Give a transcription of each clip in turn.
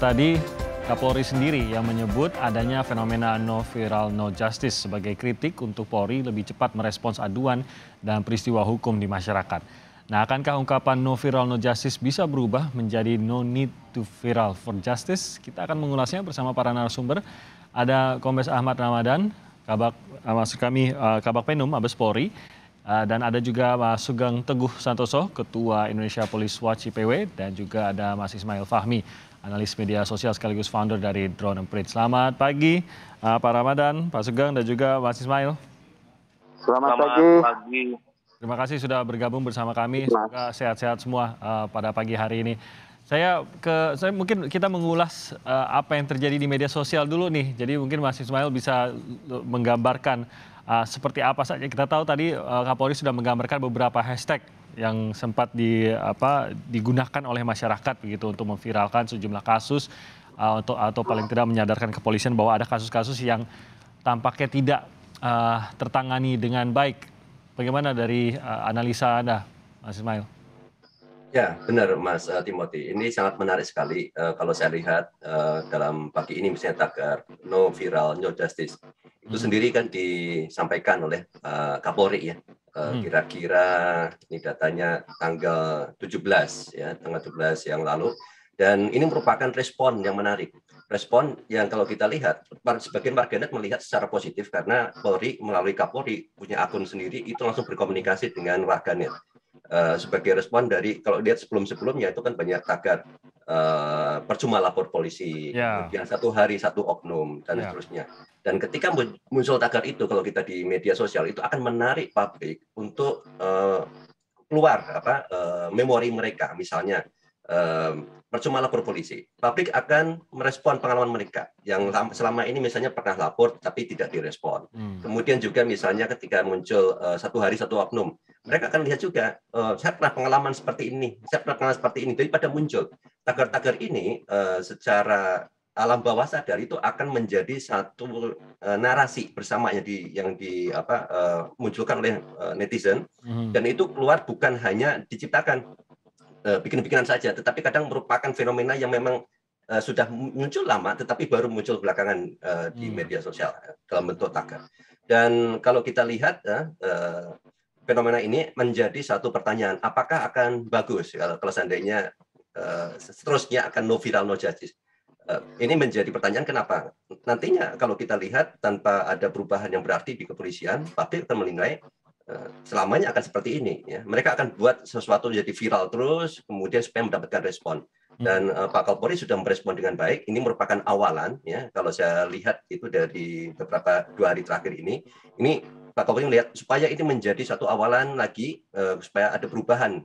tadi, Kapolri sendiri yang menyebut adanya fenomena no viral no justice sebagai kritik untuk Polri lebih cepat merespons aduan dan peristiwa hukum di masyarakat. Nah, akankah ungkapan no viral no justice bisa berubah menjadi no need to viral for justice? Kita akan mengulasnya bersama para narasumber. Ada Kombes Ahmad Ramadan, Kabak Penum Mabes Polri, dan ada juga Mas Sugeng Teguh Santoso, Ketua Indonesia Police Watch IPW, dan juga ada Mas Ismail Fahmi, analis media sosial sekaligus founder dari Drone Emprit. Selamat pagi Pak Ramadan, Pak Sugeng, dan juga Mas Ismail. Selamat pagi. Terima kasih sudah bergabung bersama kami. Semoga sehat-sehat semua pada pagi hari ini. Saya mungkin kita mengulas apa yang terjadi di media sosial dulu nih. Jadi mungkin Mas Ismail bisa menggambarkan seperti apa saja. Kita tahu tadi Kapolri sudah menggambarkan beberapa hashtag yang sempat digunakan oleh masyarakat begitu untuk memviralkan sejumlah kasus atau paling tidak menyadarkan kepolisian bahwa ada kasus-kasus yang tampaknya tidak tertangani dengan baik. Bagaimana dari analisa Anda, Mas Ismail? Ya, benar Mas Timothy. Ini sangat menarik sekali kalau saya lihat dalam pagi ini misalnya tagar no viral, no justice. Itu sendiri kan disampaikan oleh Kapolri ya. Kira-kira ini datanya tanggal 17 ya, tanggal 17 yang lalu. Dan ini merupakan respon yang menarik. Respon yang kalau kita lihat, sebagian warganet melihat secara positif karena Polri melalui Kapolri punya akun sendiri itu langsung berkomunikasi dengan warganet. Sebagai respon dari kalau lihat sebelum-sebelumnya itu kan banyak tagar percuma lapor polisi, kemudian satu hari satu oknum dan seterusnya. Dan ketika muncul tagar itu kalau kita di media sosial itu akan menarik publik untuk keluar memori mereka, misalnya percuma lapor polisi. Publik akan merespon pengalaman mereka yang selama ini misalnya pernah lapor tapi tidak direspon. Kemudian juga misalnya ketika muncul satu hari satu oknum, mereka akan lihat juga saya pernah pengalaman seperti ini, saya pernah pengalaman seperti ini. Daripada muncul tagar-tagar ini secara alam bawah sadar itu akan menjadi satu narasi bersama yang dimunculkan oleh netizen, dan itu keluar bukan hanya diciptakan bikin-bikinan saja, tetapi kadang merupakan fenomena yang memang sudah muncul lama, tetapi baru muncul belakangan di media sosial dalam bentuk tagar. Dan kalau kita lihat fenomena ini menjadi satu pertanyaan, apakah akan bagus kalau seandainya seterusnya akan no viral no justice? Ini menjadi pertanyaan kenapa? Nantinya kalau kita lihat tanpa ada perubahan yang berarti di kepolisian, publik akan menilai selamanya akan seperti ini ya. Mereka akan buat sesuatu jadi viral terus kemudian supaya mendapatkan respon. Dan Pak Kapolri sudah merespon dengan baik. Ini merupakan awalan ya. Kalau saya lihat itu dari beberapa 2 hari terakhir ini Pak Kapolri melihat supaya ini menjadi satu awalan lagi supaya ada perubahan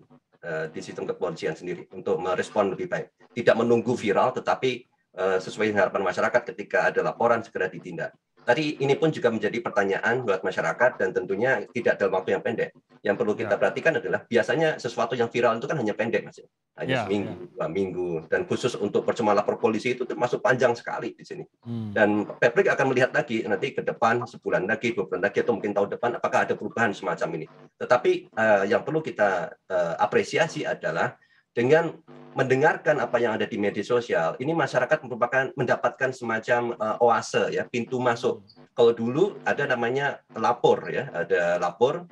di sistem kepolisian sendiri untuk merespon lebih baik. Tidak menunggu viral tetapi sesuai dengan harapan masyarakat ketika ada laporan segera ditindak. Tadi ini pun juga menjadi pertanyaan buat masyarakat dan tentunya tidak dalam waktu yang pendek. Yang perlu kita perhatikan adalah biasanya sesuatu yang viral itu kan hanya pendek, Mas. Hanya seminggu, 2 minggu. Dan khusus untuk percuma lapor polisi itu termasuk panjang sekali di sini. Dan publik akan melihat lagi nanti ke depan, sebulan lagi, 2 bulan lagi, atau mungkin tahun depan, apakah ada perubahan semacam ini. Tetapi yang perlu kita apresiasi adalah dengan mendengarkan apa yang ada di media sosial, ini masyarakat mendapatkan semacam oase ya, pintu masuk. Kalau dulu ada namanya lapor ya, ada lapor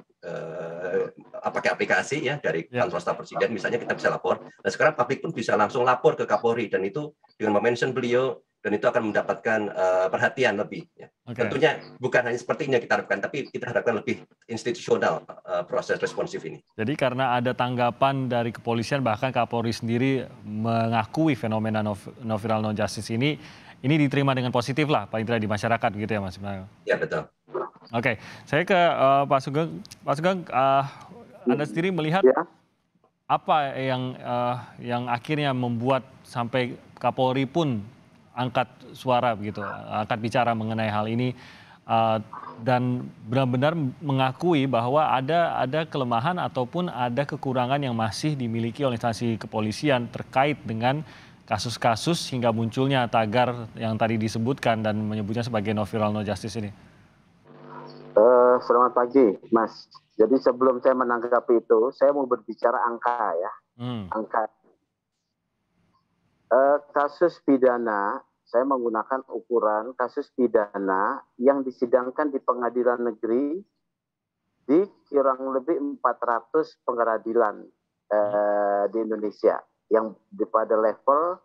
pakai aplikasi ya dari kantor staf presiden, misalnya kita bisa lapor. Nah sekarang publik pun bisa langsung lapor ke Kapolri dan itu dengan mention beliau dan itu akan mendapatkan perhatian lebih. Ya. Tentunya bukan hanya seperti ini yang kita harapkan, tapi kita harapkan lebih institusional proses responsif ini. Jadi karena ada tanggapan dari kepolisian, bahkan Kapolri sendiri mengakui fenomena no viral no justice ini diterima dengan positif lah, paling tidak di masyarakat gitu ya Mas Ismail? Ya betul. Oke, saya ke Pak Sugeng. Pak Sugeng, Anda sendiri melihat apa yang akhirnya membuat sampai Kapolri pun angkat suara begitu, angkat bicara mengenai hal ini dan benar-benar mengakui bahwa ada kelemahan ataupun ada kekurangan yang masih dimiliki oleh instansi kepolisian terkait dengan kasus-kasus hingga munculnya tagar yang tadi disebutkan dan menyebutnya sebagai no viral no justice ini. Selamat pagi, Mas. Jadi sebelum saya menanggapi itu, saya mau berbicara angka ya. Angka Kasus pidana, saya menggunakan ukuran kasus pidana yang disidangkan di pengadilan negeri di kurang lebih 400 pengadilan di Indonesia yang pada level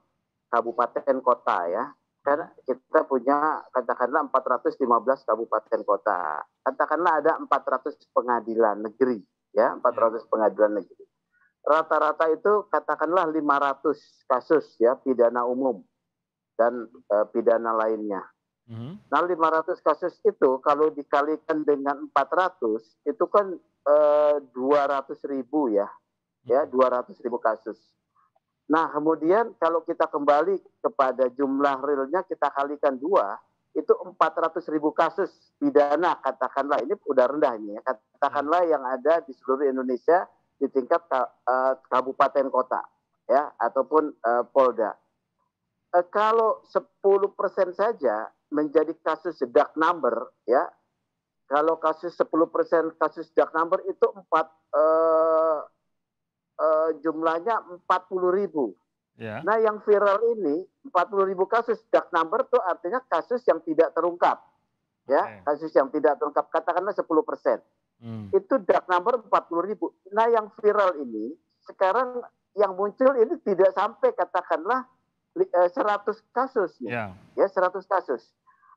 kabupaten kota ya. Karena kita punya katakanlah 415 kabupaten kota. Katakanlah ada 400 pengadilan negeri ya, 400 pengadilan negeri. Rata-rata itu katakanlah 500 kasus ya pidana umum dan pidana lainnya. Nah 500 kasus itu kalau dikalikan dengan 400 itu kan 200.000 ya 200.000 kasus. Nah kemudian kalau kita kembali kepada jumlah realnya kita kalikan 2 itu 400.000 kasus pidana katakanlah ini udah rendah ini ya katakanlah yang ada di seluruh Indonesia di tingkat kabupaten kota ya ataupun Polda. Kalau 10% saja menjadi kasus dark number ya. Kalau kasus 10% kasus dark number itu jumlahnya 40.000. Yeah. Nah yang viral ini 40.000 kasus dark number itu artinya kasus yang tidak terungkap. Ya, kasus yang tidak terungkap katakanlah 10%. Itu dark number 40.000. Nah yang viral ini sekarang yang muncul ini tidak sampai katakanlah 100 kasus ya. Ya 100 kasus.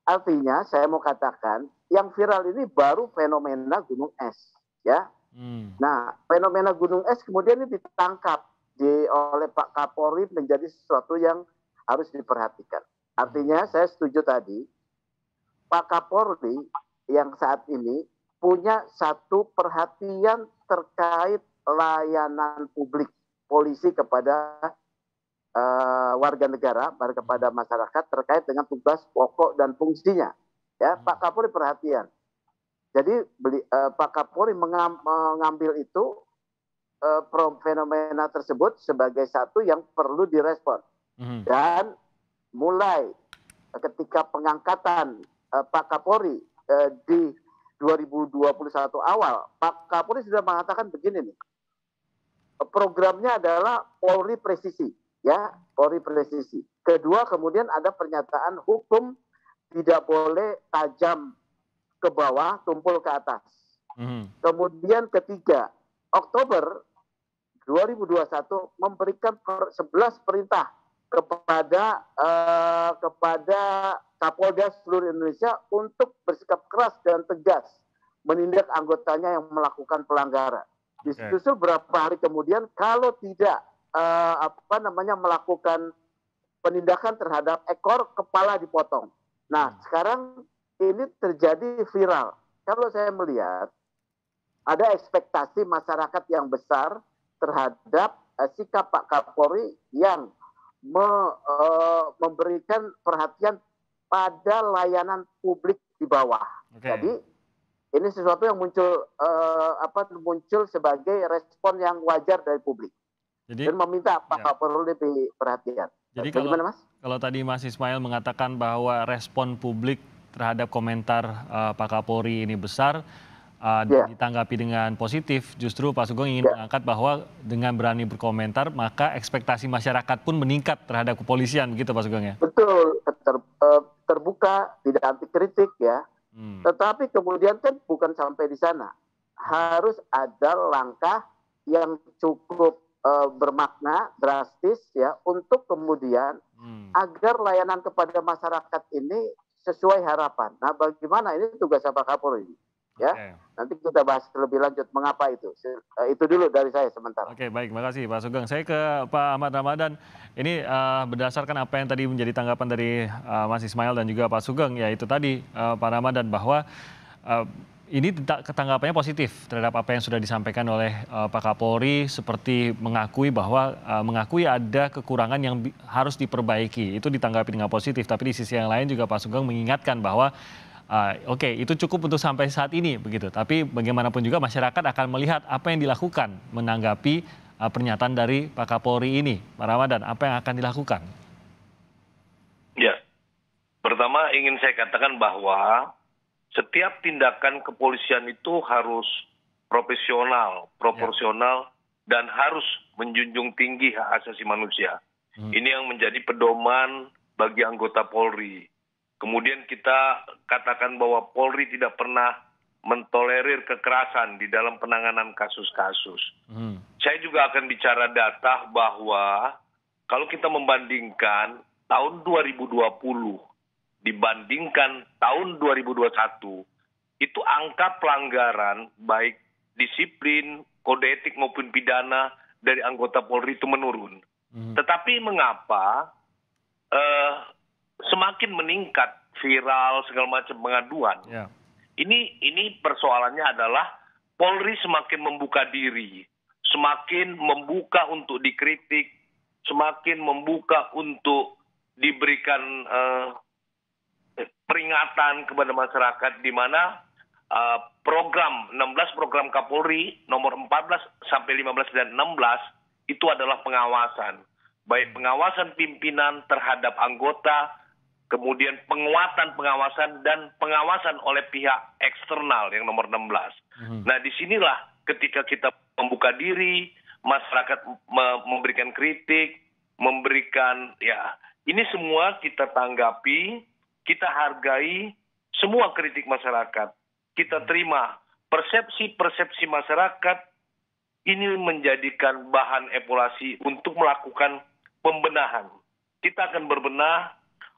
Artinya saya mau katakan yang viral ini baru fenomena gunung es ya. Nah, fenomena gunung es kemudian ini ditangkap oleh Pak Kapolri menjadi sesuatu yang harus diperhatikan. Artinya saya setuju tadi Pak Kapolri yang saat ini punya satu perhatian terkait layanan publik polisi kepada warga negara, kepada masyarakat terkait dengan tugas pokok dan fungsinya. Ya, Pak Kapolri perhatian. Jadi Pak Kapolri mengambil itu fenomena tersebut sebagai satu yang perlu direspon. Dan mulai ketika pengangkatan Pak Kapolri di 2021 awal, Pak Kapolri sudah mengatakan begini nih. Programnya adalah Polri presisi, ya, Polri presisi. Kedua, kemudian ada pernyataan hukum tidak boleh tajam ke bawah, tumpul ke atas. Kemudian ketiga, Oktober 2021 memberikan 11 perintah kepada Kapolda seluruh Indonesia untuk bersikap keras dan tegas menindak anggotanya yang melakukan pelanggaran. Disusul beberapa hari kemudian kalau tidak melakukan penindakan terhadap ekor, kepala dipotong. Nah, sekarang ini terjadi viral. Kalau saya melihat ada ekspektasi masyarakat yang besar terhadap sikap Pak Kapolri yang memberikan perhatian pada layanan publik di bawah. Jadi ini sesuatu yang muncul sebagai respon yang wajar dari publik. Jadi, dan meminta Pak Kapolri lebih perhatian. Jadi kalau tadi Mas Ismail mengatakan bahwa respon publik terhadap komentar Pak Kapolri ini besar, ditanggapi dengan positif, justru Pak Sugeng ingin mengangkat bahwa dengan berani berkomentar, maka ekspektasi masyarakat pun meningkat terhadap kepolisian, begitu Pak Sugeng ya? Betul, terbuka, tidak anti kritik ya. Tetapi kemudian kan bukan sampai di sana. Harus ada langkah yang cukup bermakna, drastis ya, untuk kemudian agar layanan kepada masyarakat ini sesuai harapan. Nah, bagaimana ini tugas Pak Kapolri? Ya, nanti kita bahas lebih lanjut mengapa itu. Itu dulu dari saya sementara. Oke, baik, makasih Pak Sugeng. Saya ke Pak Ahmad Ramadan. Ini berdasarkan apa yang tadi menjadi tanggapan dari Mas Ismail dan juga Pak Sugeng, ya itu tadi Pak Ramadan bahwa ini tanggapannya positif terhadap apa yang sudah disampaikan oleh Pak Kapolri, seperti mengakui ada kekurangan yang harus diperbaiki. Itu ditanggapi dengan positif, tapi di sisi yang lain juga Pak Sugeng mengingatkan bahwa itu cukup untuk sampai saat ini begitu. Tapi bagaimanapun juga masyarakat akan melihat apa yang dilakukan menanggapi pernyataan dari Pak Kapolri ini. Pak Ramadan, apa yang akan dilakukan? Ya, pertama ingin saya katakan bahwa setiap tindakan kepolisian itu harus profesional, proporsional, dan harus menjunjung tinggi hak asasi manusia. Ini yang menjadi pedoman bagi anggota Polri. Kemudian kita katakan bahwa Polri tidak pernah mentolerir kekerasan di dalam penanganan kasus-kasus. Saya juga akan bicara data bahwa kalau kita membandingkan tahun 2020 dibandingkan tahun 2021, itu angka pelanggaran baik disiplin, kode etik maupun pidana dari anggota Polri itu menurun. Tetapi mengapa semakin meningkat viral segala macam pengaduan? Ini persoalannya adalah Polri semakin membuka diri, semakin membuka untuk dikritik, semakin membuka untuk diberikan peringatan kepada masyarakat, di mana program 16 program Kapolri nomor 14 sampai 15 dan 16 itu adalah pengawasan, baik pengawasan pimpinan terhadap anggota, kemudian penguatan pengawasan dan pengawasan oleh pihak eksternal yang nomor 16. Nah, disinilah ketika kita membuka diri, masyarakat memberikan kritik, memberikan ini semua kita tanggapi, kita hargai semua kritik masyarakat. Kita terima persepsi-persepsi masyarakat, ini menjadikan bahan evaluasi untuk melakukan pembenahan. Kita akan berbenah,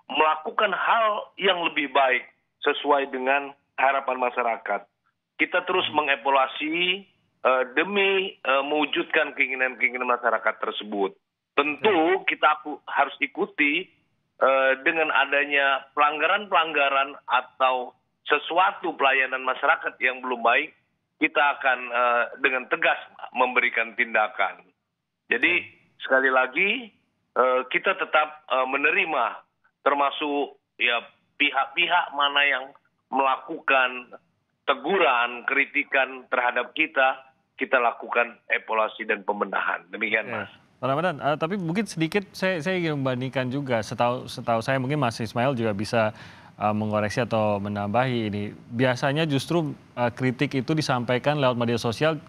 melakukan hal yang lebih baik sesuai dengan harapan masyarakat. Kita terus mengevaluasi demi mewujudkan keinginan-keinginan masyarakat tersebut. Tentu kita harus ikuti dengan adanya pelanggaran-pelanggaran atau sesuatu pelayanan masyarakat yang belum baik, kita akan dengan tegas memberikan tindakan. Jadi sekali lagi kita tetap menerima, termasuk pihak-pihak mana yang melakukan teguran, kritikan terhadap kita lakukan evaluasi dan pembenahan. Demikian, Mas. Pak Ramadan, tapi mungkin sedikit saya ingin membandingkan juga, setahu saya mungkin Mas Ismail juga bisa mengoreksi atau menambahi ini. Biasanya justru kritik itu disampaikan lewat media sosial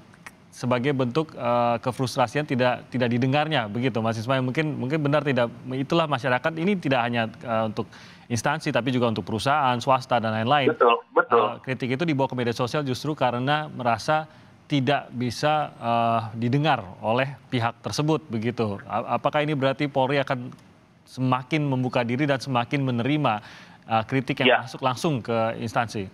sebagai bentuk kefrustrasian tidak didengarnya, begitu Mas Ismail. Mungkin benar tidak, itulah masyarakat ini tidak hanya untuk instansi tapi juga untuk perusahaan, swasta dan lain-lain. Betul. Kritik itu dibawa ke media sosial justru karena merasa tidak bisa didengar oleh pihak tersebut, begitu. Apakah ini berarti Polri akan semakin membuka diri dan semakin menerima kritik yang masuk langsung ke instansi?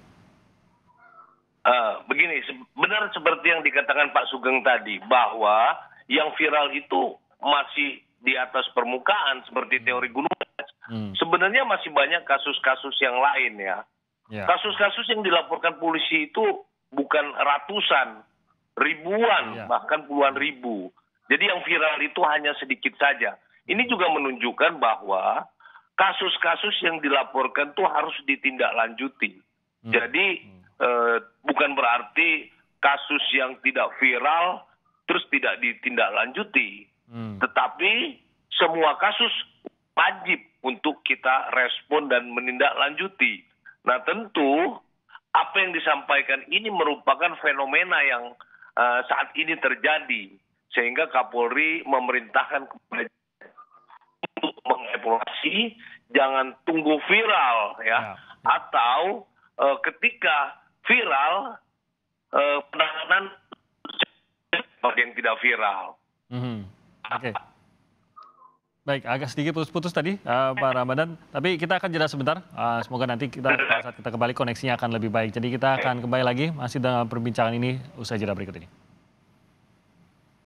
Begini, benar seperti yang dikatakan Pak Sugeng tadi, bahwa yang viral itu masih di atas permukaan seperti teori gunung es. Sebenarnya masih banyak kasus-kasus yang lain ya. Kasus-kasus yang dilaporkan polisi itu bukan ratusan, ribuan, bahkan puluhan ribu. Jadi yang viral itu hanya sedikit saja. Ini juga menunjukkan bahwa kasus-kasus yang dilaporkan itu harus ditindaklanjuti. Jadi bukan berarti kasus yang tidak viral terus tidak ditindaklanjuti. Tetapi semua kasus wajib untuk kita respon dan menindaklanjuti. Nah, tentu apa yang disampaikan ini merupakan fenomena yang saat ini terjadi, sehingga Kapolri memerintahkan kepada untuk mengevaluasi, jangan tunggu viral atau ketika viral penanganan yang tidak viral. Oke. Baik, agak sedikit putus-putus tadi Pak Ramadan, tapi kita akan jeda sebentar. Semoga nanti saat kita kembali koneksinya akan lebih baik. Jadi kita akan kembali lagi masih dalam perbincangan ini usai jeda berikut ini.